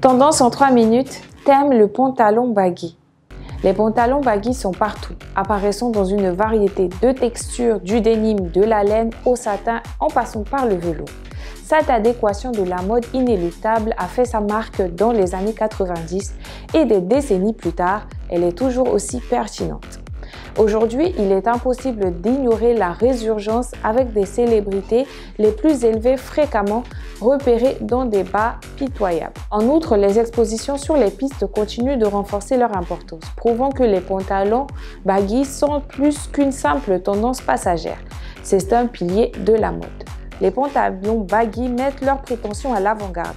Tendance en 3 minutes, thème le pantalon baggy. Les pantalons baggy sont partout, apparaissant dans une variété de textures, du denim, de la laine au satin en passant par le velours. Cette adéquation de la mode inéluctable a fait sa marque dans les années 90 et des décennies plus tard, elle est toujours aussi pertinente. Aujourd'hui, il est impossible d'ignorer la résurgence avec des célébrités les plus élevées fréquemment repérées dans des bas pitoyables. En outre, les expositions sur les pistes continuent de renforcer leur importance, prouvant que les pantalons baggy sont plus qu'une simple tendance passagère. C'est un pilier de la mode. Les pantalons baggy mettent leurs prétentions à l'avant-garde.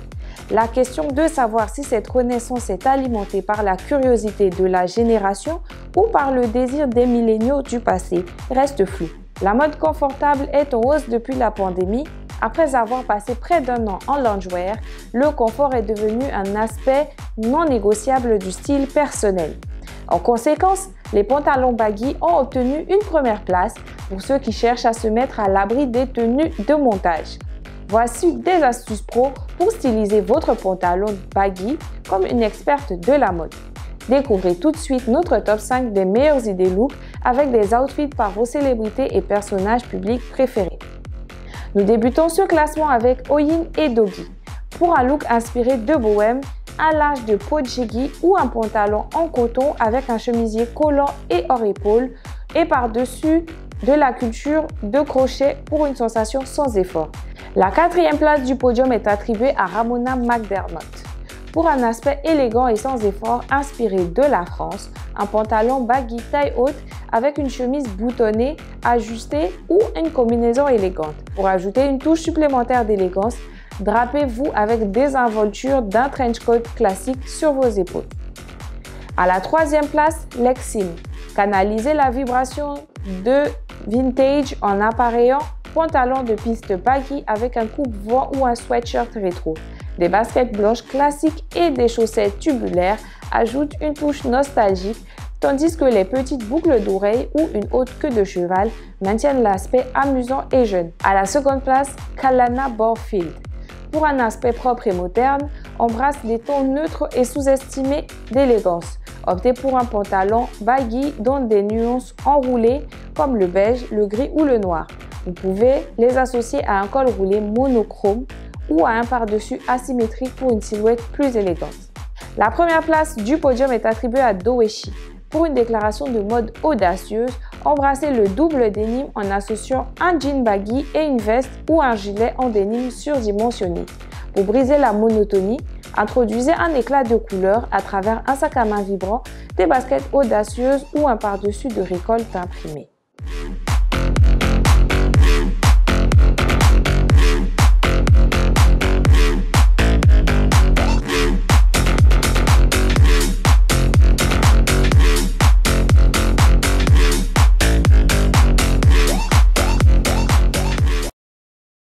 La question de savoir si cette renaissance est alimentée par la curiosité de la génération ou par le désir des milléniaux du passé reste floue. La mode confortable est en hausse depuis la pandémie. Après avoir passé près d'un an en loungewear, le confort est devenu un aspect non négociable du style personnel. En conséquence, les pantalons baggy ont obtenu une première place pour ceux qui cherchent à se mettre à l'abri des tenues de montage. Voici des astuces pro pour styliser votre pantalon baggy comme une experte de la mode. Découvrez tout de suite notre top 5 des meilleures idées look avec des outfits par vos célébrités et personnages publics préférés. Nous débutons ce classement avec Oyin et Doggy. Pour un look inspiré de bohème, un large de peau de jéggi ou un pantalon en coton avec un chemisier collant et hors épaule et par-dessus de la culture de crochet pour une sensation sans effort. La 4e place du podium est attribuée à Ramona McDermott. Pour un aspect élégant et sans effort inspiré de la France, un pantalon baggy taille haute avec une chemise boutonnée, ajustée ou une combinaison élégante. Pour ajouter une touche supplémentaire d'élégance, drapez-vous avec des involtures d'un trench coat classique sur vos épaules. À la 3e place, Lexim. Canalisez la vibration de vintage en appareillant pantalon de piste baggy avec un coupe-vent ou un sweatshirt rétro. Des baskets blanches classiques et des chaussettes tubulaires ajoutent une touche nostalgique, tandis que les petites boucles d'oreilles ou une haute queue de cheval maintiennent l'aspect amusant et jeune. À la 2e place, Kalana Borfield. Pour un aspect propre et moderne, embrasse des tons neutres et sous-estimés d'élégance. Optez pour un pantalon baggy dont des nuances enroulées comme le beige, le gris ou le noir. Vous pouvez les associer à un col roulé monochrome ou à un par-dessus asymétrique pour une silhouette plus élégante. La première place du podium est attribuée à Doeshi. Pour une déclaration de mode audacieuse, embrassez le double denim en associant un jean baggy et une veste ou un gilet en denim surdimensionné. Pour briser la monotonie, introduisez un éclat de couleur à travers un sac à main vibrant, des baskets audacieuses ou un par-dessus de récolte imprimé.